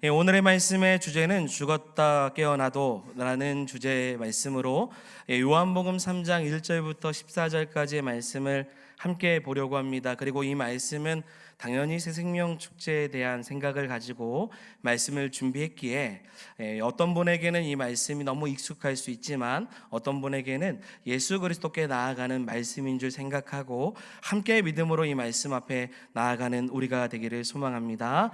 오늘의 말씀의 주제는 죽었다 깨어나도 라는 주제의 말씀으로 요한복음 3장 1절부터 14절까지의 말씀을 함께 보려고 합니다. 그리고 이 말씀은 당연히 새생명 축제에 대한 생각을 가지고 말씀을 준비했기에 어떤 분에게는 이 말씀이 너무 익숙할 수 있지만 어떤 분에게는 예수 그리스도께 나아가는 말씀인 줄 생각하고 함께 믿음으로 이 말씀 앞에 나아가는 우리가 되기를 소망합니다.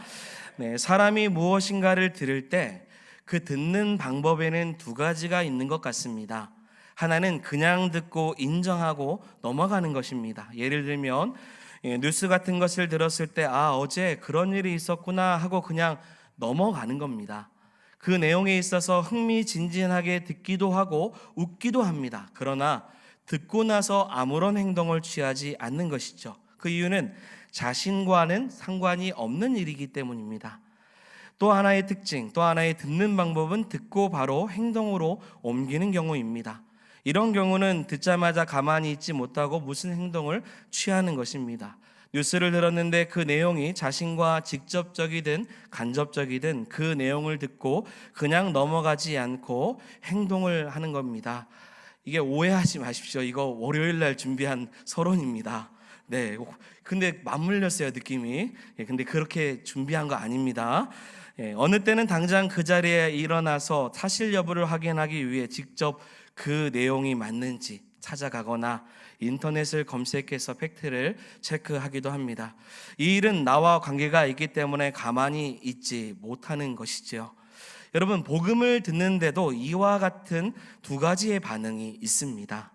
사람이 무엇인가를 들을 때 그 듣는 방법에는 두 가지가 있는 것 같습니다. 하나는 그냥 듣고 인정하고 넘어가는 것입니다. 예를 들면 뉴스 같은 것을 들었을 때 어제 그런 일이 있었구나 하고 그냥 넘어가는 겁니다. 그 내용에 있어서 흥미진진하게 듣기도 하고 웃기도 합니다. 그러나 듣고 나서 아무런 행동을 취하지 않는 것이죠. 그 이유는 자신과는 상관이 없는 일이기 때문입니다. 또 하나의 특징, 또 하나의 듣는 방법은 듣고 바로 행동으로 옮기는 경우입니다. 이런 경우는 듣자마자 가만히 있지 못하고 무슨 행동을 취하는 것입니다. 뉴스를 들었는데 그 내용이 자신과 직접적이든 간접적이든 그 내용을 듣고 그냥 넘어가지 않고 행동을 하는 겁니다. 이게 오해하지 마십시오. 이거 월요일 날 준비한 서론입니다. 근데 맞물렸어요, 느낌이. 근데 그렇게 준비한 거 아닙니다. 어느 때는 당장 그 자리에 일어나서 사실 여부를 확인하기 위해 직접 그 내용이 맞는지 찾아가거나 인터넷을 검색해서 팩트를 체크하기도 합니다. 이 일은 나와 관계가 있기 때문에 가만히 있지 못하는 것이죠. 여러분, 복음을 듣는데도 이와 같은 두 가지의 반응이 있습니다.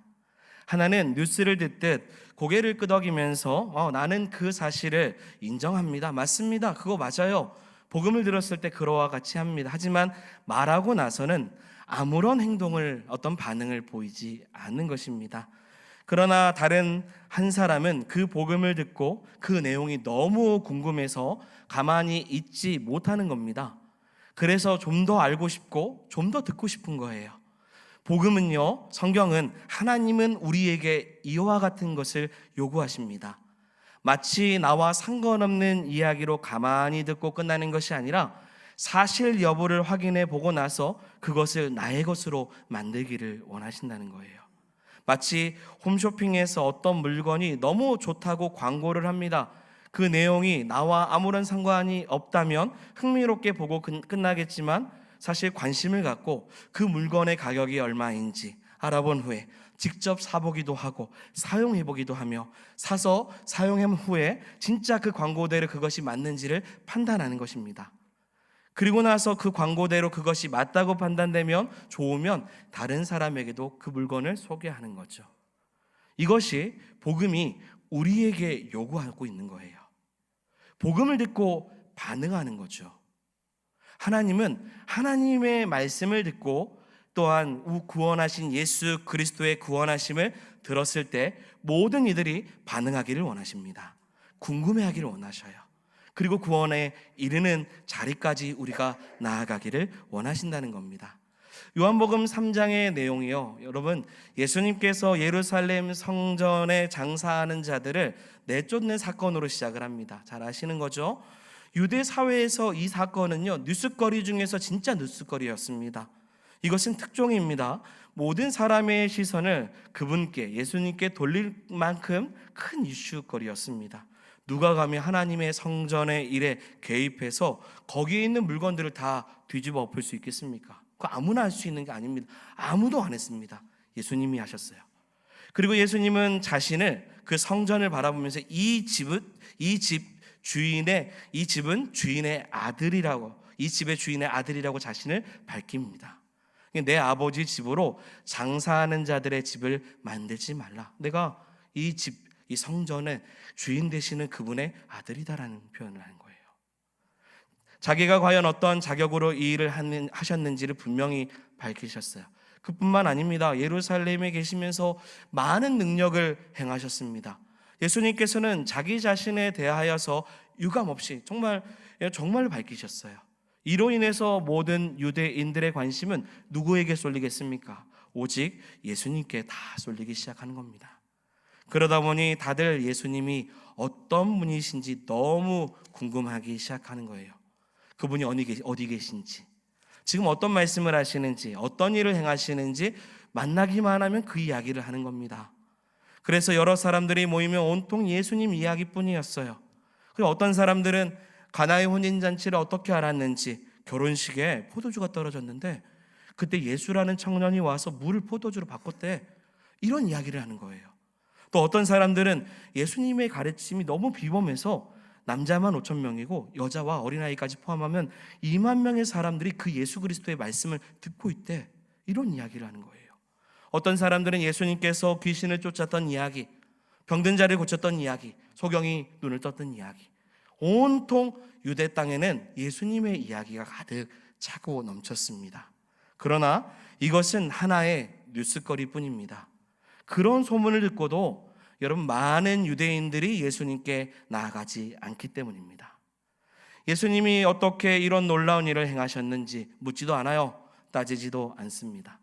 하나는 뉴스를 듣듯 고개를 끄덕이면서 나는 그 사실을 인정합니다. 맞습니다. 그거 맞아요. 복음을 들었을 때 그러와 같이 합니다. 하지만 말하고 나서는 아무런 어떤 반응을 보이지 않는 것입니다. 그러나 다른 한 사람은 그 복음을 듣고 그 내용이 너무 궁금해서 가만히 있지 못하는 겁니다. 그래서 좀 더 알고 싶고 좀 더 듣고 싶은 거예요. 복음은요, 성경은 하나님은 우리에게 이와 같은 것을 요구하십니다. 마치 나와 상관없는 이야기로 가만히 듣고 끝나는 것이 아니라 사실 여부를 확인해 보고 나서 그것을 나의 것으로 만들기를 원하신다는 거예요. 마치 홈쇼핑에서 어떤 물건이 너무 좋다고 광고를 합니다. 그 내용이 나와 아무런 상관이 없다면 흥미롭게 보고 끝나겠지만 사실 관심을 갖고 그 물건의 가격이 얼마인지 알아본 후에 직접 사보기도 하고 사용해보기도 하며 사서 사용한 후에 진짜 그 광고대로 그것이 맞는지를 판단하는 것입니다. 그리고 나서 그 광고대로 그것이 맞다고 판단되면 좋으면 다른 사람에게도 그 물건을 소개하는 거죠. 이것이 복음이 우리에게 요구하고 있는 거예요. 복음을 듣고 반응하는 거죠. 하나님은 하나님의 말씀을 듣고 또한 구원하신 예수 그리스도의 구원하심을 들었을 때 모든 이들이 반응하기를 원하십니다. 궁금해하기를 원하셔요. 그리고 구원에 이르는 자리까지 우리가 나아가기를 원하신다는 겁니다. 요한복음 3장의 내용이요, 여러분, 예수님께서 예루살렘 성전에 장사하는 자들을 내쫓는 사건으로 시작을 합니다. 잘 아시는 거죠? 유대 사회에서 이 사건은요, 뉴스거리 중에서 진짜 뉴스거리였습니다. 이것은 특종입니다. 모든 사람의 시선을 그분께, 예수님께 돌릴 만큼 큰 이슈거리였습니다. 누가 감히 하나님의 성전의 일에 개입해서 거기에 있는 물건들을 다 뒤집어 엎을 수 있겠습니까? 그거 아무나 할 수 있는 게 아닙니다. 아무도 안 했습니다. 예수님이 하셨어요. 그리고 예수님은 자신을, 그 성전을 바라보면서 이 집은 주인의 아들이라고, 이 집의 주인의 아들이라고 자신을 밝힙니다. 내 아버지 집으로 장사하는 자들의 집을 만들지 말라. 내가 이 성전의 주인 되시는 그분의 아들이다라는 표현을 하는 거예요. 자기가 과연 어떤 자격으로 이 일을 하셨는지를 분명히 밝히셨어요. 그뿐만 아닙니다. 예루살렘에 계시면서 많은 능력을 행하셨습니다. 예수님께서는 자기 자신에 대하여서 유감없이 정말 밝히셨어요. 이로 인해서 모든 유대인들의 관심은 누구에게 쏠리겠습니까? 오직 예수님께 다 쏠리기 시작하는 겁니다. 그러다 보니 다들 예수님이 어떤 분이신지 너무 궁금하기 시작하는 거예요. 그분이 어디 계신지, 지금 어떤 말씀을 하시는지, 어떤 일을 행하시는지 만나기만 하면 그 이야기를 하는 겁니다. 그래서 여러 사람들이 모이면 온통 예수님 이야기뿐이었어요. 그리고 어떤 사람들은 가나의 혼인잔치를 어떻게 알았는지, 결혼식에 포도주가 떨어졌는데 그때 예수라는 청년이 와서 물을 포도주로 바꿨대, 이런 이야기를 하는 거예요. 또 어떤 사람들은 예수님의 가르침이 너무 비범해서 남자만 5천 명이고 여자와 어린아이까지 포함하면 2만 명의 사람들이 그 예수 그리스도의 말씀을 듣고 있대, 이런 이야기를 하는 거예요. 어떤 사람들은 예수님께서 귀신을 쫓았던 이야기, 병든 자를 고쳤던 이야기, 소경이 눈을 떴던 이야기, 온통 유대 땅에는 예수님의 이야기가 가득 차고 넘쳤습니다. 그러나 이것은 하나의 뉴스거리뿐입니다. 그런 소문을 듣고도 여러분, 많은 유대인들이 예수님께 나아가지 않기 때문입니다. 예수님이 어떻게 이런 놀라운 일을 행하셨는지 묻지도 않아요. 따지지도 않습니다.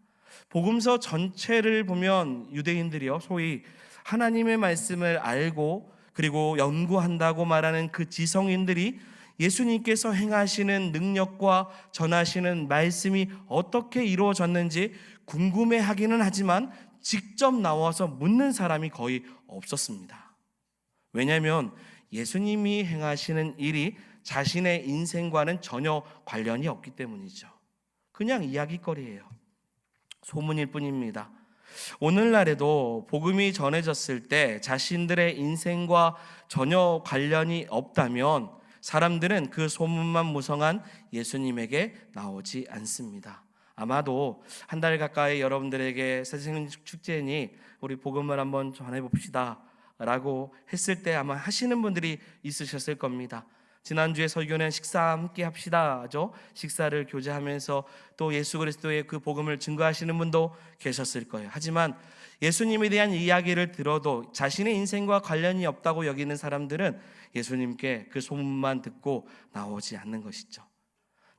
복음서 전체를 보면 유대인들이요, 소위 하나님의 말씀을 알고 그리고 연구한다고 말하는 그 지성인들이 예수님께서 행하시는 능력과 전하시는 말씀이 어떻게 이루어졌는지 궁금해하기는 하지만 직접 나와서 묻는 사람이 거의 없었습니다. 왜냐하면 예수님이 행하시는 일이 자신의 인생과는 전혀 관련이 없기 때문이죠. 그냥 이야기거리예요. 소문일 뿐입니다. 오늘날에도 복음이 전해졌을 때 자신들의 인생과 전혀 관련이 없다면 사람들은 그 소문만 무성한 예수님에게 나오지 않습니다. 아마도 한 달 가까이 여러분들에게 새생명 축제니 우리 복음을 한번 전해봅시다 라고 했을 때 아마 하시는 분들이 있으셨을 겁니다. 지난주에 설교는 식사 함께 합시다죠. 식사를 교제하면서 또 예수 그리스도의 그 복음을 증거하시는 분도 계셨을 거예요. 하지만 예수님에 대한 이야기를 들어도 자신의 인생과 관련이 없다고 여기는 사람들은 예수님께 그 소문만 듣고 나오지 않는 것이죠.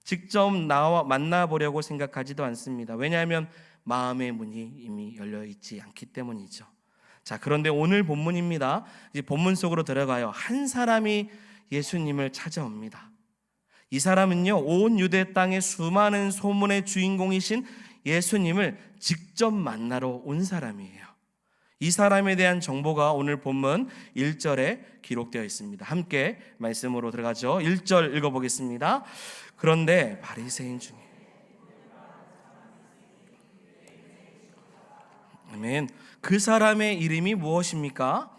직접 나와 만나보려고 생각하지도 않습니다. 왜냐하면 마음의 문이 이미 열려있지 않기 때문이죠. 자, 그런데 오늘 본문입니다. 이제 본문 속으로 들어가요. 한 사람이 예수님을 찾아옵니다. 이 사람은요, 온 유대 땅의 수많은 소문의 주인공이신 예수님을 직접 만나러 온 사람이에요. 이 사람에 대한 정보가 오늘 본문 1절에 기록되어 있습니다. 함께 말씀으로 들어가죠. 1절 읽어보겠습니다. 그런데 바리새인 중에, 아멘, 그 사람의 이름이 무엇입니까?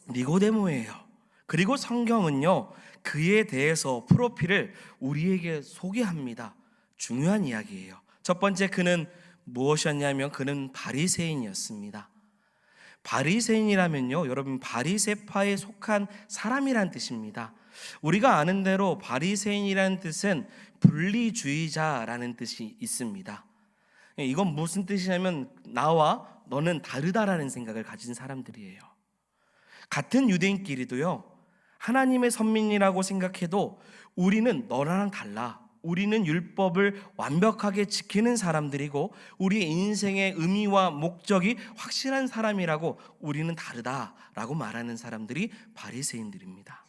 니고데모예요. 그리고 성경은요, 그에 대해서 프로필을 우리에게 소개합니다. 중요한 이야기예요. 첫 번째, 그는 무엇이었냐면 그는 바리새인이었습니다. 바리새인이라면요, 여러분, 바리새파에 속한 사람이란 뜻입니다. 우리가 아는 대로 바리새인이라는 뜻은 분리주의자라는 뜻이 있습니다. 이건 무슨 뜻이냐면 나와 너는 다르다라는 생각을 가진 사람들이에요. 같은 유대인끼리도요, 하나님의 선민이라고 생각해도 우리는 너랑 달라. 우리는 율법을 완벽하게 지키는 사람들이고 우리 인생의 의미와 목적이 확실한 사람이라고 우리는 다르다라고 말하는 사람들이 바리새인들입니다.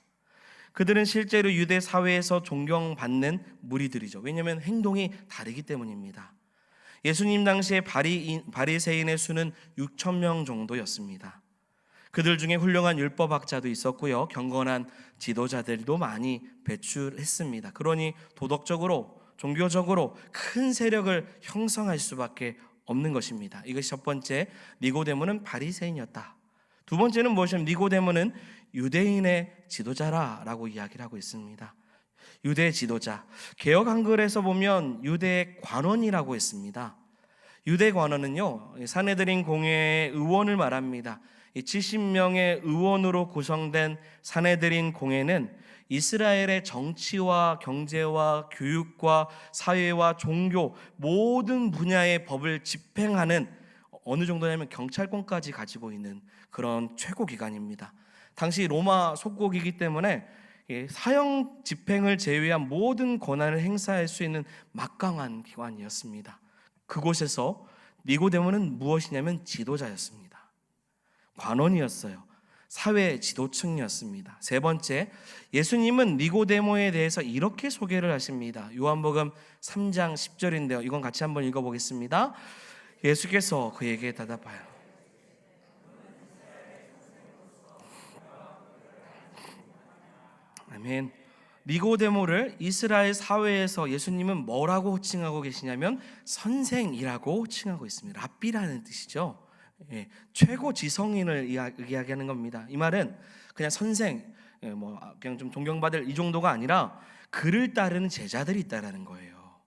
그들은 실제로 유대 사회에서 존경받는 무리들이죠. 왜냐하면 행동이 다르기 때문입니다. 예수님 당시에 바리새인의 수는 6천 명 정도였습니다. 그들 중에 훌륭한 율법학자도 있었고요, 경건한 지도자들도 많이 배출했습니다. 그러니 도덕적으로, 종교적으로 큰 세력을 형성할 수밖에 없는 것입니다. 이것이 첫 번째, 니고데모는 바리새인이었다. 두 번째는 무엇이냐면 니고데모는 유대인의 지도자라고 이야기를 하고 있습니다. 유대 지도자, 개역 한글에서 보면 유대 관원이라고 했습니다. 유대 관원은요, 산헤드린 공회의 의원을 말합니다. 70명의 의원으로 구성된 산헤드린 공회는 이스라엘의 정치와 경제와 교육과 사회와 종교 모든 분야의 법을 집행하는, 어느 정도냐면 경찰권까지 가지고 있는 그런 최고 기관입니다. 당시 로마 속국이기 때문에 사형 집행을 제외한 모든 권한을 행사할 수 있는 막강한 기관이었습니다. 그곳에서 니고데모는 무엇이냐면 지도자였습니다. 관원이었어요. 사회 지도층이었습니다. 세 번째, 예수님은 니고데모에 대해서 이렇게 소개를 하십니다. 요한복음 3장 10절인데요. 이건 같이 한번 읽어보겠습니다. 예수께서 그에게 대답하여 아멘. 니고데모를 이스라엘 사회에서 예수님은 뭐라고 호칭하고 계시냐면 선생이라고 호칭하고 있습니다. 랍비라는 뜻이죠. 예, 최고 지성인을 이야기하는 겁니다. 이 말은 그냥 선생, 그냥 좀 존경받을 이 정도가 아니라 그를 따르는 제자들이 있다라는 거예요.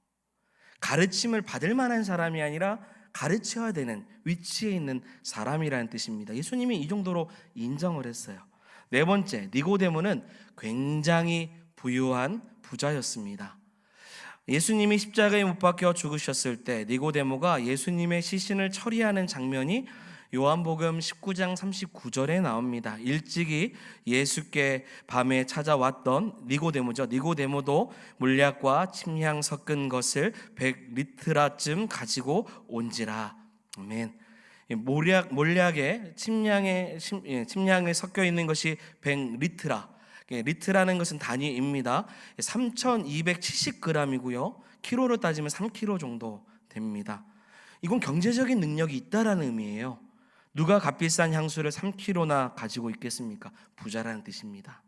가르침을 받을 만한 사람이 아니라 가르쳐야 되는 위치에 있는 사람이라는 뜻입니다. 예수님이 이 정도로 인정을 했어요. 네 번째, 니고데모는 굉장히 부유한 부자였습니다. 예수님이 십자가에 못 박혀 죽으셨을 때 니고데모가 예수님의 시신을 처리하는 장면이 요한복음 19장 39절에 나옵니다. 일찍이 예수께 밤에 찾아왔던 니고데모죠. 니고데모도 물약과 침향 섞은 것을 100리트라쯤 가지고 온지라. 아멘. 몰약에 침량에 섞여 있는 것이 100리트라. 리트라는 것은 단위입니다. 3270g이고요. 키로로 따지면 3kg 정도 됩니다. 이건 경제적인 능력이 있다라는 의미예요. 누가 값비싼 향수를 3kg나 가지고 있겠습니까? 부자라는 뜻입니다.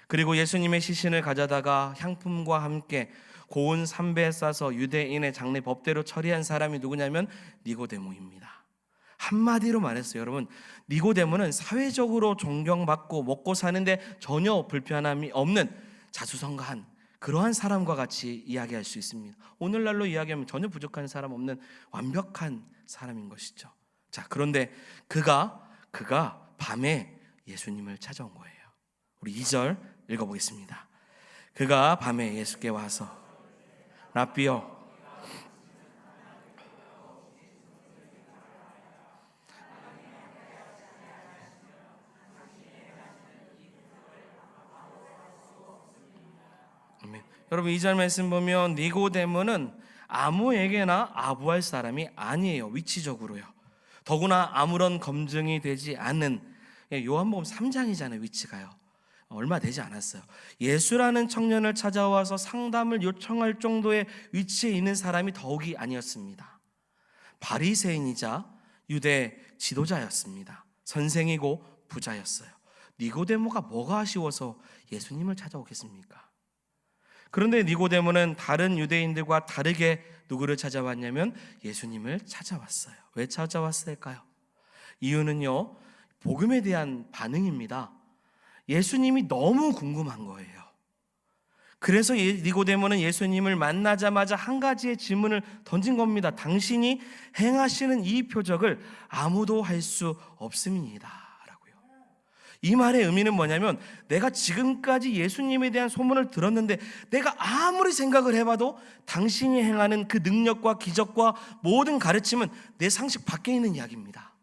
그리고 예수님의 시신을 가져다가 향품과 함께 고운 삼배에 싸서 유대인의 장례 법대로 처리한 사람이 누구냐면 니고데모입니다. 한마디로 말했어요. 여러분, 니고데모는 사회적으로 존경받고 먹고 사는데 전혀 불편함이 없는 자수성가한 그러한 사람과 같이 이야기할 수 있습니다. 오늘날로 이야기하면 전혀 부족한 사람 없는 완벽한 사람인 것이죠. 자, 그런데 그가 밤에 예수님을 찾아온 거예요. 우리 2절 읽어보겠습니다. 그가 밤에 예수께 와서 라삐여, 여러분, 이 절 말씀 보면 니고데모는 아무에게나 아부할 사람이 아니에요. 위치적으로요. 더구나 아무런 검증이 되지 않는, 요한복음 3장이잖아요. 위치가요. 얼마 되지 않았어요. 예수라는 청년을 찾아와서 상담을 요청할 정도의 위치에 있는 사람이 더욱이 아니었습니다. 바리새인이자 유대 지도자였습니다. 선생이고 부자였어요. 니고데모가 뭐가 아쉬워서 예수님을 찾아오겠습니까? 그런데 니고데모는 다른 유대인들과 다르게 누구를 찾아왔냐면 예수님을 찾아왔어요. 왜 찾아왔을까요? 이유는요, 복음에 대한 반응입니다. 예수님이 너무 궁금한 거예요. 그래서 니고데모는 예수님을 만나자마자 한 가지의 질문을 던진 겁니다. 당신이 행하시는 이 표적을 아무도 할 수 없습니다. 이 말의 의미는 뭐냐면 내가 지금까지 예수님에 대한 소문을 들었는데 내가 아무리 생각을 해봐도 당신이 행하는 그 능력과 기적과 모든 가르침은 내 상식 밖에 있는 이야기입니다.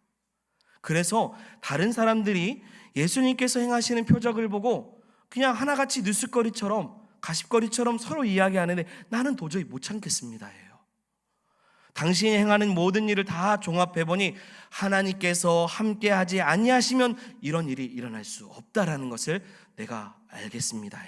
그래서 다른 사람들이 예수님께서 행하시는 표적을 보고 그냥 하나같이 뉴스거리처럼 가십거리처럼 서로 이야기하는데 나는 도저히 못 참겠습니다. 당신이 행하는 모든 일을 다 종합해보니 하나님께서 함께하지 아니하시면 이런 일이 일어날 수 없다라는 것을 내가 알겠습니다.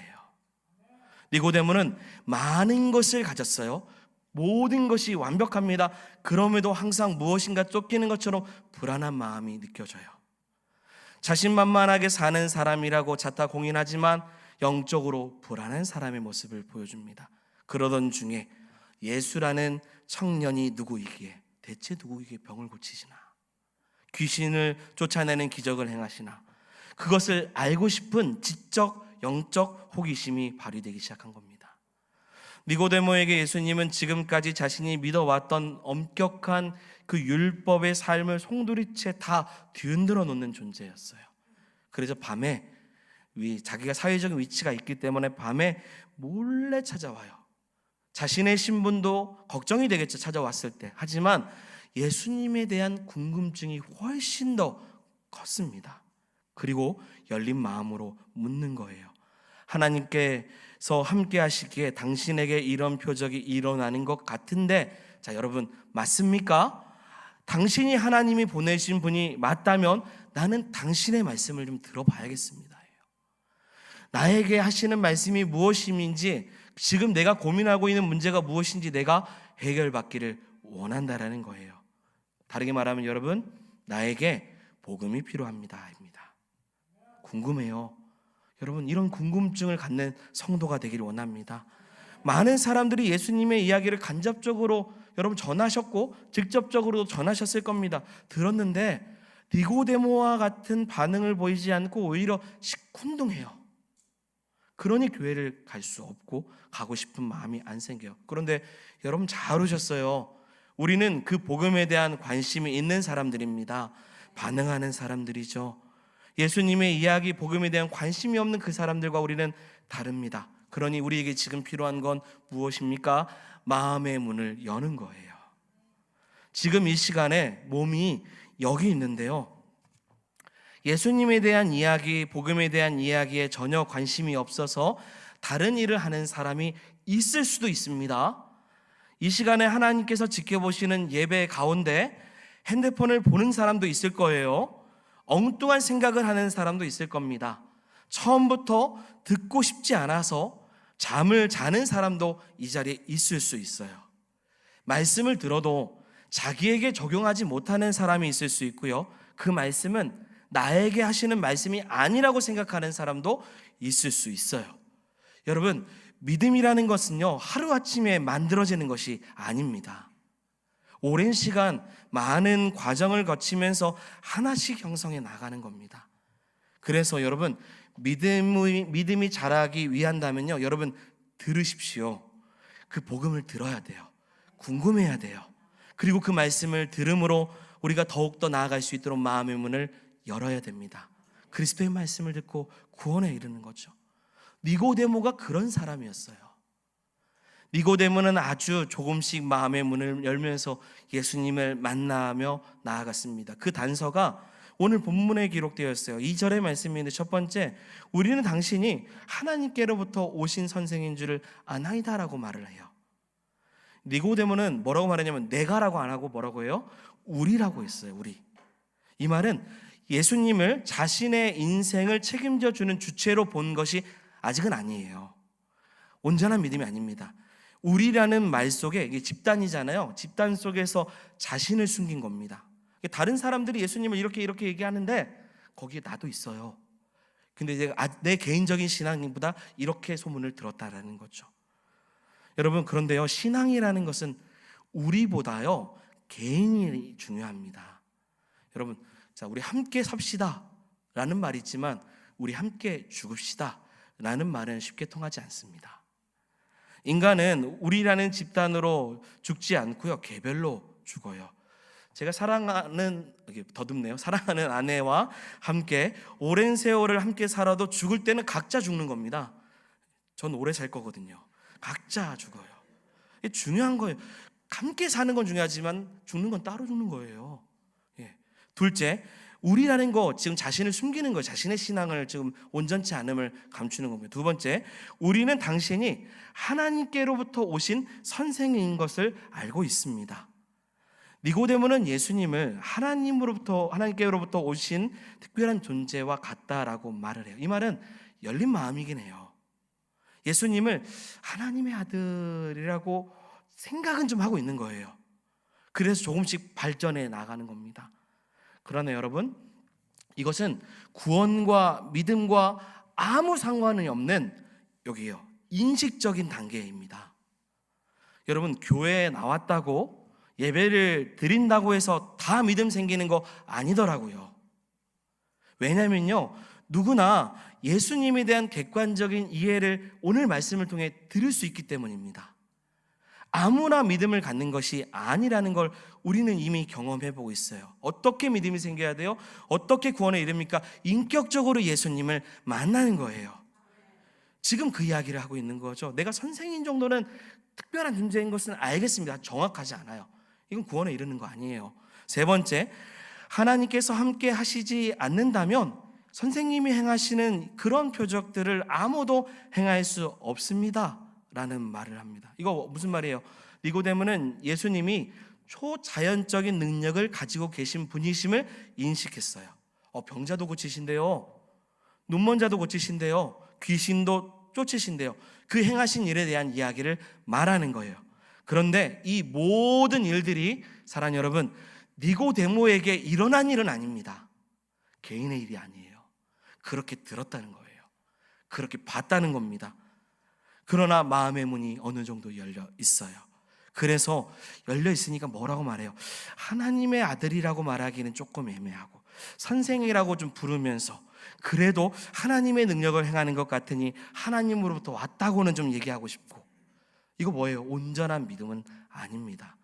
니고데모는 많은 것을 가졌어요. 모든 것이 완벽합니다. 그럼에도 항상 무엇인가 쫓기는 것처럼 불안한 마음이 느껴져요. 자신만만하게 사는 사람이라고 자타공인하지만 영적으로 불안한 사람의 모습을 보여줍니다. 그러던 중에 예수라는 청년이 누구이기에, 대체 누구이기에 병을 고치시나, 귀신을 쫓아내는 기적을 행하시나, 그것을 알고 싶은 지적 영적 호기심이 발휘되기 시작한 겁니다. 니고데모에게 예수님은 지금까지 자신이 믿어왔던 엄격한 그 율법의 삶을 송두리째 다 뒤흔들어 놓는 존재였어요. 그래서 밤에 자기가 사회적인 위치가 있기 때문에 밤에 몰래 찾아와요. 자신의 신분도 걱정이 되겠죠, 찾아왔을 때. 하지만 예수님에 대한 궁금증이 훨씬 더 컸습니다. 그리고 열린 마음으로 묻는 거예요. 하나님께서 함께 하시기에 당신에게 이런 표적이 일어나는 것 같은데, 자, 여러분, 맞습니까? 당신이 하나님이 보내신 분이 맞다면 나는 당신의 말씀을 좀 들어봐야겠습니다. 나에게 하시는 말씀이 무엇인지, 지금 내가 고민하고 있는 문제가 무엇인지 내가 해결받기를 원한다라는 거예요. 다르게 말하면 여러분, 나에게 복음이 필요합니다. 궁금해요. 여러분, 이런 궁금증을 갖는 성도가 되기를 원합니다. 많은 사람들이 예수님의 이야기를 간접적으로 여러분 전하셨고 직접적으로도 전하셨을 겁니다. 들었는데 니고데모와 같은 반응을 보이지 않고 오히려 시큰둥해요. 그러니 교회를 갈 수 없고 가고 싶은 마음이 안 생겨요. 그런데 여러분 잘 오셨어요. 우리는 그 복음에 대한 관심이 있는 사람들입니다. 반응하는 사람들이죠. 예수님의 이야기, 복음에 대한 관심이 없는 그 사람들과 우리는 다릅니다. 그러니 우리에게 지금 필요한 건 무엇입니까? 마음의 문을 여는 거예요. 지금 이 시간에 몸이 여기 있는데요, 예수님에 대한 이야기, 복음에 대한 이야기에 전혀 관심이 없어서 다른 일을 하는 사람이 있을 수도 있습니다. 이 시간에 하나님께서 지켜보시는 예배 가운데 핸드폰을 보는 사람도 있을 거예요. 엉뚱한 생각을 하는 사람도 있을 겁니다. 처음부터 듣고 싶지 않아서 잠을 자는 사람도 이 자리에 있을 수 있어요. 말씀을 들어도 자기에게 적용하지 못하는 사람이 있을 수 있고요, 그 말씀은 나에게 하시는 말씀이 아니라고 생각하는 사람도 있을 수 있어요. 여러분, 믿음이라는 것은요, 하루아침에 만들어지는 것이 아닙니다. 오랜 시간 많은 과정을 거치면서 하나씩 형성해 나가는 겁니다. 그래서 여러분, 믿음이 자라기 위한다면요, 여러분 들으십시오. 그 복음을 들어야 돼요. 궁금해야 돼요. 그리고 그 말씀을 들음으로 우리가 더욱더 나아갈 수 있도록 마음의 문을 열어야 됩니다. 그리스도의 말씀을 듣고 구원에 이르는 거죠. 니고데모가 그런 사람이었어요. 니고데모는 아주 조금씩 마음의 문을 열면서 예수님을 만나며 나아갔습니다. 그 단서가 오늘 본문에 기록되어 있어요. 2절의 말씀인데, 첫 번째, 우리는 당신이 하나님께로부터 오신 선생인 줄을 아나이다라고 말을 해요. 니고데모는 뭐라고 말하냐면 내가라고 안 하고 뭐라고 해요? 우리라고 했어요. 우리. 이 말은 예수님을 자신의 인생을 책임져 주는 주체로 본 것이 아직은 아니에요. 온전한 믿음이 아닙니다. 우리라는 말 속에, 이게 집단이잖아요. 집단 속에서 자신을 숨긴 겁니다. 다른 사람들이 예수님을 이렇게 얘기하는데 거기에 나도 있어요. 근데 이제 내 개인적인 신앙보다 이렇게 소문을 들었다라는 거죠. 여러분, 그런데요, 신앙이라는 것은 우리보다요 개인이 중요합니다. 여러분, 자, 우리 함께 삽시다 라는 말이 있지만 우리 함께 죽읍시다 라는 말은 쉽게 통하지 않습니다. 인간은 우리라는 집단으로 죽지 않고요, 개별로 죽어요. 제가 사랑하는 아내와 함께 오랜 세월을 함께 살아도 죽을 때는 각자 죽는 겁니다. 전 오래 살 거거든요. 각자 죽어요. 이게 중요한 거예요. 함께 사는 건 중요하지만 죽는 건 따로 죽는 거예요. 둘째, 우리라는 거, 지금 자신을 숨기는 거예요. 자신의 신앙을 지금 온전치 않음을 감추는 겁니다. 두 번째, 우리는 당신이 하나님께로부터 오신 선생인 것을 알고 있습니다. 니고데모는 예수님을 하나님께로부터 오신 특별한 존재와 같다라고 말을 해요. 이 말은 열린 마음이긴 해요. 예수님을 하나님의 아들이라고 생각은 좀 하고 있는 거예요. 그래서 조금씩 발전해 나가는 겁니다. 그러나 여러분, 이것은 구원과 믿음과 아무 상관이 없는, 여기요, 인식적인 단계입니다. 여러분, 교회에 나왔다고 예배를 드린다고 해서 다 믿음 생기는 거 아니더라고요. 왜냐면요, 누구나 예수님에 대한 객관적인 이해를 오늘 말씀을 통해 들을 수 있기 때문입니다. 아무나 믿음을 갖는 것이 아니라는 걸 우리는 이미 경험해보고 있어요. 어떻게 믿음이 생겨야 돼요? 어떻게 구원에 이릅니까? 인격적으로 예수님을 만나는 거예요. 지금 그 이야기를 하고 있는 거죠. 내가 선생인 정도는 특별한 존재인 것은 알겠습니다. 정확하지 않아요. 이건 구원에 이르는 거 아니에요. 세 번째, 하나님께서 함께 하시지 않는다면 선생님이 행하시는 그런 표적들을 아무도 행할 수 없습니다 라는 말을 합니다. 이거 무슨 말이에요? 니고데모는 예수님이 초자연적인 능력을 가지고 계신 분이심을 인식했어요. 병자도 고치신대요. 눈먼 자도 고치신대요. 귀신도 쫓으신대요. 그 행하신 일에 대한 이야기를 말하는 거예요. 그런데 이 모든 일들이 사랑하는 여러분, 니고데모에게 일어난 일은 아닙니다. 개인의 일이 아니에요. 그렇게 들었다는 거예요. 그렇게 봤다는 겁니다. 그러나 마음의 문이 어느 정도 열려 있어요. 그래서 열려 있으니까 뭐라고 말해요? 하나님의 아들이라고 말하기는 조금 애매하고, 선생이라고 좀 부르면서 그래도 하나님의 능력을 행하는 것 같으니 하나님으로부터 왔다고는 좀 얘기하고 싶고, 이거 뭐예요? 온전한 믿음은 아닙니다.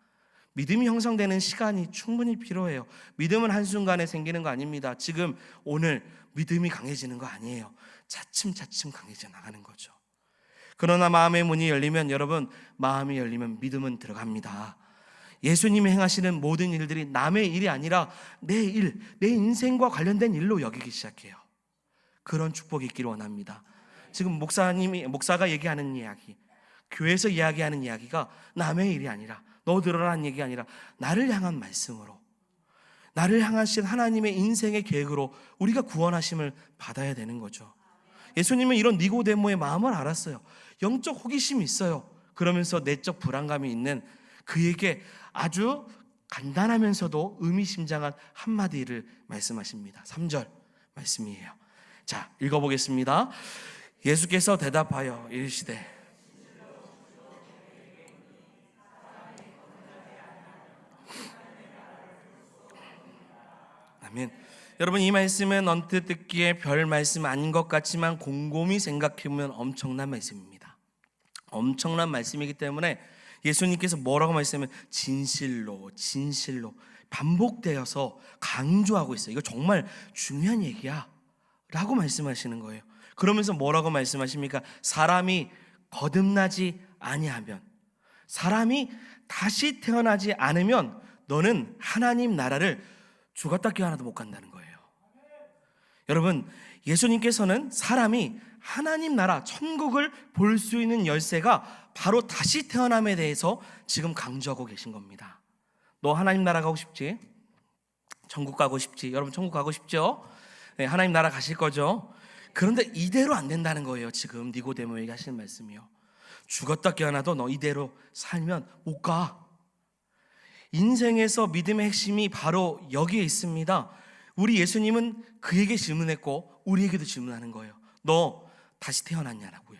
믿음이 형성되는 시간이 충분히 필요해요. 믿음은 한순간에 생기는 거 아닙니다. 지금 오늘 믿음이 강해지는 거 아니에요. 차츰차츰 강해져 나가는 거죠. 그러나 마음의 문이 열리면, 여러분, 마음이 열리면 믿음은 들어갑니다. 예수님이 행하시는 모든 일들이 남의 일이 아니라 내 일, 내 인생과 관련된 일로 여기기 시작해요. 그런 축복이 있기를 원합니다. 지금 목사가 얘기하는 이야기, 교회에서 이야기하는 이야기가 남의 일이 아니라, 너 들어라는 얘기가 아니라 나를 향한 말씀으로, 나를 향하신 하나님의 인생의 계획으로 우리가 구원하심을 받아야 되는 거죠. 예수님은 이런 니고데모의 마음을 알았어요. 영적 호기심이 있어요. 그러면서 내적 불안감이 있는 그에게 아주 간단하면서도 의미심장한 한마디를 말씀하십니다. 3절 말씀이에요. 자, 읽어보겠습니다. 예수께서 대답하여 이르시되, 아멘. 여러분, 이 말씀은 언뜻 듣기에 별 말씀 아닌 것 같지만 곰곰이 생각해보면 엄청난 말씀입니다. 엄청난 말씀이기 때문에 예수님께서 뭐라고 말씀하면 진실로 반복되어서 강조하고 있어요. 이거 정말 중요한 얘기야 라고 말씀하시는 거예요. 그러면서 뭐라고 말씀하십니까? 사람이 거듭나지 아니하면, 사람이 다시 태어나지 않으면 너는 하나님 나라를 죽었다 깨어나도 못 간다는 거예요. 여러분, 예수님께서는 사람이 하나님 나라, 천국을 볼 수 있는 열쇠가 바로 다시 태어남에 대해서 지금 강조하고 계신 겁니다. 너 하나님 나라 가고 싶지? 천국 가고 싶지? 여러분, 천국 가고 싶죠? 네, 하나님 나라 가실 거죠? 그런데 이대로 안 된다는 거예요. 지금 니고데모에게 하시는 말씀이요. 죽었다 깨어나도 너 이대로 살면 못 가. 인생에서 믿음의 핵심이 바로 여기에 있습니다. 우리 예수님은 그에게 질문했고 우리에게도 질문하는 거예요. 너 다시 태어났냐라고요.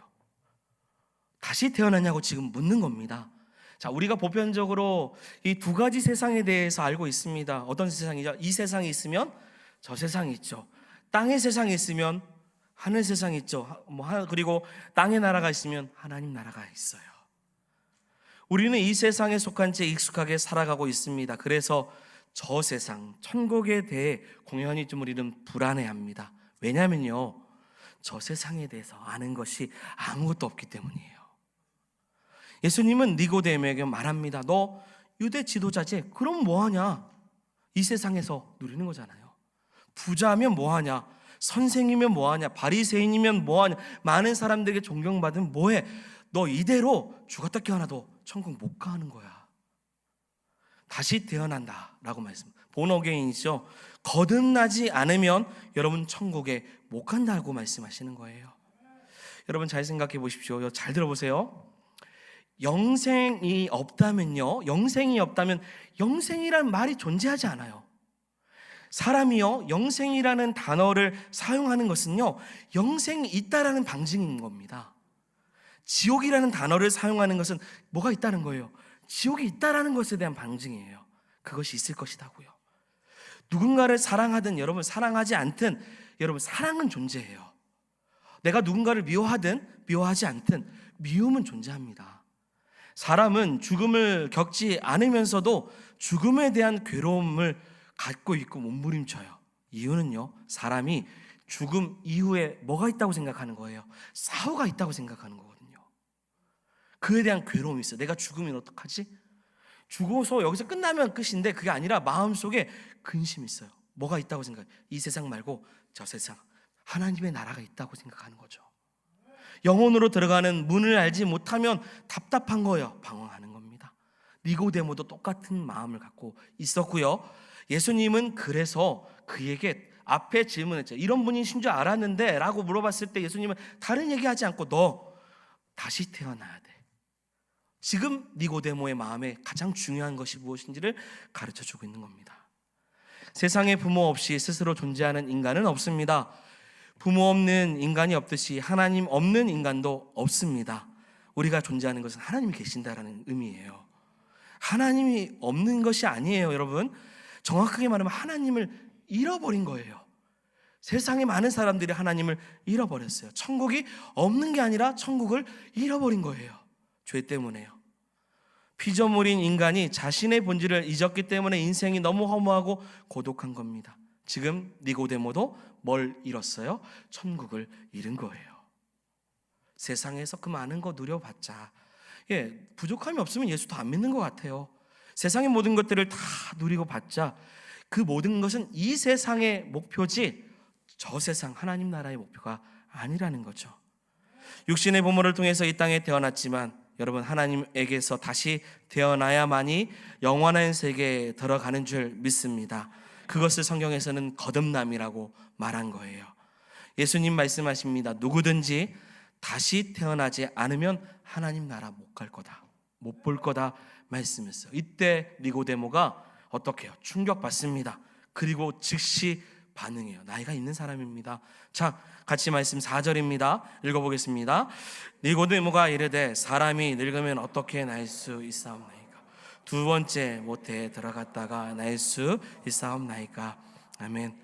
다시 태어났냐고 지금 묻는 겁니다. 자, 우리가 보편적으로 이 두 가지 세상에 대해서 알고 있습니다. 어떤 세상이죠? 이 세상이 있으면 저 세상이 있죠. 땅의 세상이 있으면 하늘 세상이 있죠. 그리고 땅의 나라가 있으면 하나님 나라가 있어요. 우리는 이 세상에 속한 채 익숙하게 살아가고 있습니다. 그래서 저 세상, 천국에 대해 공연히 좀 우리는 불안해합니다. 왜냐면요, 저 세상에 대해서 아는 것이 아무것도 없기 때문이에요. 예수님은 니고데모에게 말합니다. 너 유대 지도자지? 그럼 뭐하냐? 이 세상에서 누리는 거잖아요. 부자면 뭐하냐? 선생이면 뭐하냐? 바리새인이면 뭐하냐? 많은 사람들에게 존경받으면 뭐해? 너 이대로 죽었다 깨어나도 천국 못 가는 거야. 다시 태어난다 라고 말씀. 본어게인이죠. 거듭나지 않으면 여러분 천국에 못 간다고 말씀하시는 거예요. 여러분, 잘 생각해 보십시오. 잘 들어보세요. 영생이 없다면 영생이란 말이 존재하지 않아요. 사람이요, 영생이라는 단어를 사용하는 것은요, 영생이 있다라는 방증인 겁니다. 지옥이라는 단어를 사용하는 것은 뭐가 있다는 거예요? 지옥이 있다라는 것에 대한 방증이에요. 그것이 있을 것이다고요. 누군가를 사랑하든 여러분 사랑하지 않든 여러분 사랑은 존재해요. 내가 누군가를 미워하든 미워하지 않든 미움은 존재합니다. 사람은 죽음을 겪지 않으면서도 죽음에 대한 괴로움을 갖고 있고 몸부림쳐요. 이유는요, 사람이 죽음 이후에 뭐가 있다고 생각하는 거예요? 사후가 있다고 생각하는 거거든요. 그에 대한 괴로움이 있어요. 내가 죽으면 어떡하지? 죽어서 여기서 끝나면 끝인데 그게 아니라 마음속에 근심이 있어요. 뭐가 있다고 생각해요? 이 세상 말고 저 세상, 하나님의 나라가 있다고 생각하는 거죠. 영혼으로 들어가는 문을 알지 못하면 답답한 거예요. 방황하는 겁니다. 니고데모도 똑같은 마음을 갖고 있었고요. 예수님은 그래서 그에게 앞에 질문했죠. 이런 분이신 줄 알았는데 라고 물어봤을 때 예수님은 다른 얘기하지 않고 너 다시 태어나야 돼. 지금 니고데모의 마음에 가장 중요한 것이 무엇인지를 가르쳐주고 있는 겁니다. 세상에 부모 없이 스스로 존재하는 인간은 없습니다. 부모 없는 인간이 없듯이 하나님 없는 인간도 없습니다. 우리가 존재하는 것은 하나님이 계신다라는 의미예요. 하나님이 없는 것이 아니에요, 여러분. 정확하게 말하면 하나님을 잃어버린 거예요. 세상에 많은 사람들이 하나님을 잃어버렸어요. 천국이 없는 게 아니라 천국을 잃어버린 거예요. 죄 때문에요. 피조물인 인간이 자신의 본질을 잊었기 때문에 인생이 너무 허무하고 고독한 겁니다. 지금 니고데모도 뭘 잃었어요? 천국을 잃은 거예요. 세상에서 그 많은 거 누려봤자 부족함이 없으면 예수도 안 믿는 것 같아요. 세상의 모든 것들을 다 누리고 봤자 그 모든 것은 이 세상의 목표지 저 세상 하나님 나라의 목표가 아니라는 거죠. 육신의 부모를 통해서 이 땅에 태어났지만 여러분, 하나님에게서 다시 태어나야만이 영원한 세계에 들어가는 줄 믿습니다. 그것을 성경에서는 거듭남이라고 말한 거예요. 예수님 말씀하십니다. 누구든지 다시 태어나지 않으면 하나님 나라 못 갈 거다, 못 볼 거다 말씀했어요. 이때 니고데모가 어떻게 해요? 충격받습니다. 그리고 즉시 반응해요. 나이가 있는 사람입니다. 자, 같이 말씀 4절입니다. 읽어보겠습니다. 니고데모가 이르되 사람이 늙으면 어떻게 날 수 있사옵나이까? 두 번째 모태에 들어갔다가 날 수 있사옵나이까? 아멘.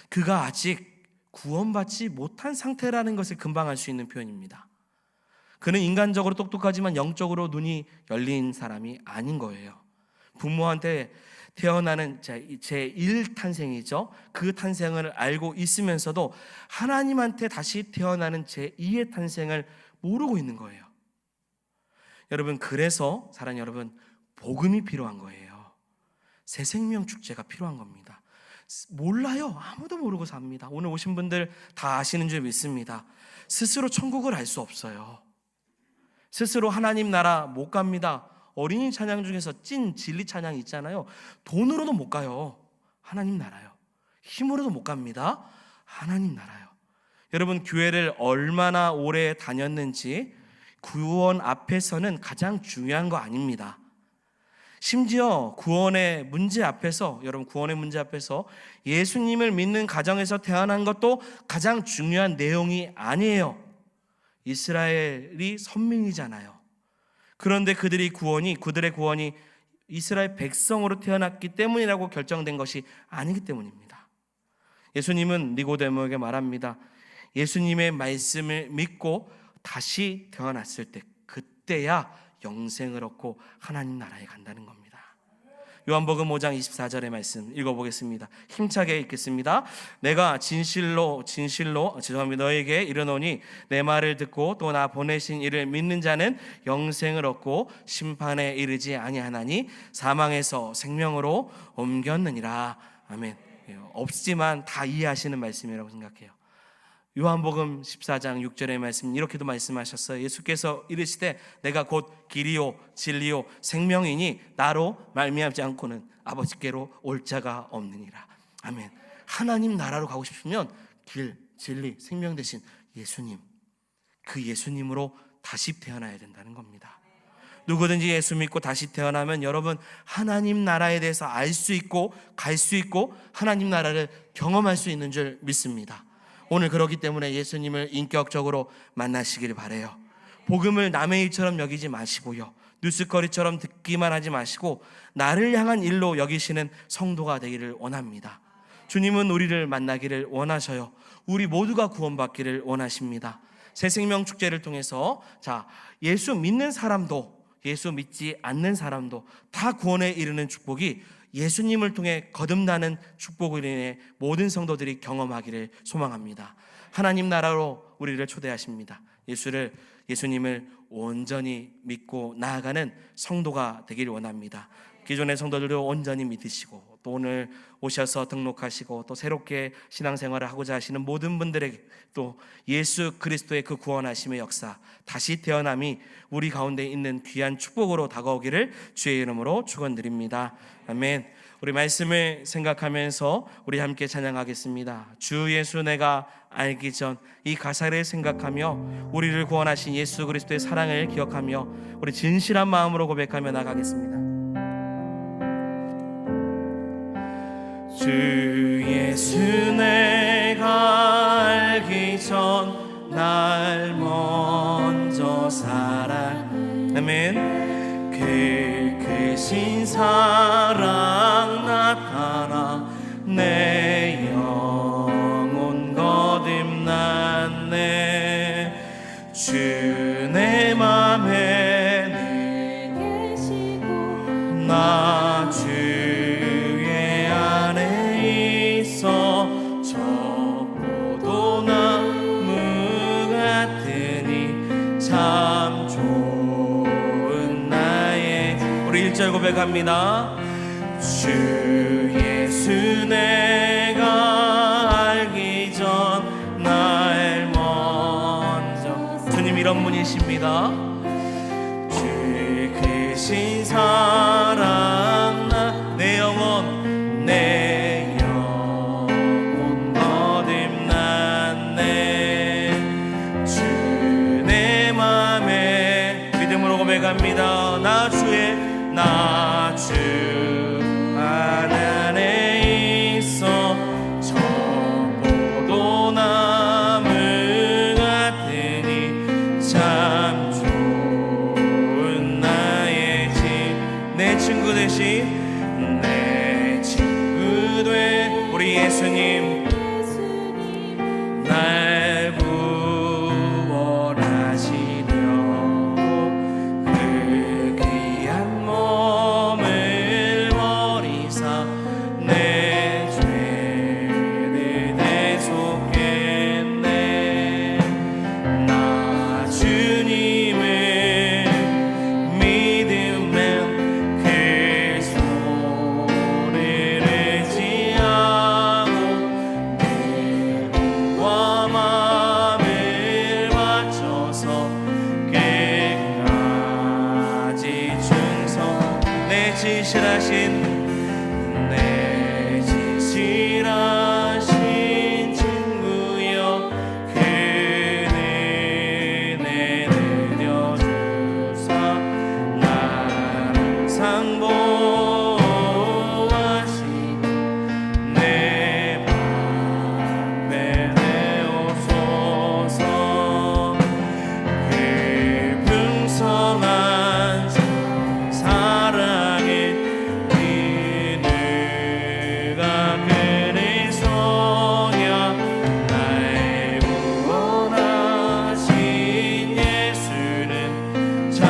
그가 아직 구원받지 못한 상태라는 것을 금방 알 수 있는 표현입니다. 그는 인간적으로 똑똑하지만 영적으로 눈이 열린 사람이 아닌 거예요. 부모한테 태어나는 제1탄생이죠. 그 탄생을 알고 있으면서도 하나님한테 다시 태어나는 제2의 탄생을 모르고 있는 거예요. 여러분, 그래서 사랑하는 여러분, 복음이 필요한 거예요. 새 생명 축제가 필요한 겁니다. 몰라요. 아무도 모르고 삽니다. 오늘 오신 분들 다 아시는 줄 믿습니다. 스스로 천국을 알 수 없어요. 스스로 하나님 나라 못 갑니다. 어린이 찬양 중에서 찐 진리 찬양 있잖아요. 돈으로도 못 가요. 하나님 나라요. 힘으로도 못 갑니다. 하나님 나라요. 여러분, 교회를 얼마나 오래 다녔는지 구원 앞에서는 가장 중요한 거 아닙니다. 심지어 구원의 문제 앞에서, 여러분, 구원의 문제 앞에서 예수님을 믿는 가정에서 태어난 것도 가장 중요한 내용이 아니에요. 이스라엘이 선민이잖아요. 그런데 그들의 구원이 이스라엘 백성으로 태어났기 때문이라고 결정된 것이 아니기 때문입니다. 예수님은 니고데모에게 말합니다. 예수님의 말씀을 믿고 다시 태어났을 때, 그때야 영생을 얻고 하나님 나라에 간다는 겁니다. 요한복음 5장 24절의 말씀 읽어보겠습니다. 힘차게 읽겠습니다. 내가 진실로 너에게 이르노니 내 말을 듣고 또 나 보내신 이를 믿는 자는 영생을 얻고 심판에 이르지 아니하나니 사망에서 생명으로 옮겼느니라. 아멘. 없지만 다 이해하시는 말씀이라고 생각해요. 요한복음 14장 6절의 말씀 이렇게도 말씀하셨어요. 예수께서 이르시되 내가 곧 길이요 진리요 생명이니 나로 말미암지 않고는 아버지께로 올 자가 없느니라. 아멘. 하나님 나라로 가고 싶으면 길, 진리, 생명 되신 예수님, 그 예수님으로 다시 태어나야 된다는 겁니다. 누구든지 예수 믿고 다시 태어나면 여러분, 하나님 나라에 대해서 알 수 있고 갈 수 있고 하나님 나라를 경험할 수 있는 줄 믿습니다. 오늘 그렇기 때문에 예수님을 인격적으로 만나시길 바라요. 복음을 남의 일처럼 여기지 마시고요, 뉴스거리처럼 듣기만 하지 마시고 나를 향한 일로 여기시는 성도가 되기를 원합니다. 주님은 우리를 만나기를 원하셔요. 우리 모두가 구원받기를 원하십니다. 새생명 축제를 통해서 예수 믿는 사람도 예수 믿지 않는 사람도 다 구원에 이르는 축복이 예수님을 통해 거듭나는 축복을 인해 모든 성도들이 경험하기를 소망합니다. 하나님 나라로 우리를 초대하십니다. 예수님을 온전히 믿고 나아가는 성도가 되기를 원합니다. 기존의 성도들도 온전히 믿으시고 또 오늘 오셔서 등록하시고 또 새롭게 신앙생활을 하고자 하시는 모든 분들에게 또 예수 그리스도의 그 구원하심의 역사, 다시 태어남이 우리 가운데 있는 귀한 축복으로 다가오기를 주의 이름으로 축원드립니다. 아멘. 우리 말씀을 생각하면서 우리 함께 찬양하겠습니다. 주 예수 내가 알기 전, 이 가사를 생각하며 우리를 구원하신 예수 그리스도의 사랑을 기억하며 우리 진실한 마음으로 고백하며 나가겠습니다. 주 예수 내가 알기 전 날 먼저 사랑, 아멘. 그 크신 사랑 나타나 내 영혼 거듭났네. 주 내 맘에 늘 계시고 나 주의 안에 있어 저 포도나무 같으니 참 좋은 나의, 우리 1절 고백합니다. 주 예수 내가 알기 전 날 먼저, 주님 이런 분이십니다. 주 크신 사랑 내 영혼 거듭났네. 주 내 맘에 믿음으로 고백합니다. 나 주 안에 있어 저 포도나무 같으니 참 좋은 나의 내 친구 되신 내 친구 돼 우리 예수님 날 구원하시려고 그 귀한 몸을 버리사 내 죄를 대속했네. 나 주님을 믿으면 그 소리를 지하고 와 마음을 바쳐서 끝까지 충성. 내 진실하신 친구여 그 은혜를 여주사 나를 항상 보호하시고 내 맘에 내오소서. 그 풍성한 사랑의 은혜가 그리스도냐. 날 구원하신 예수는 참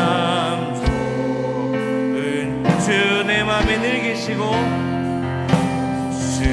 좋은 주 내 맘에 늘 계시고 주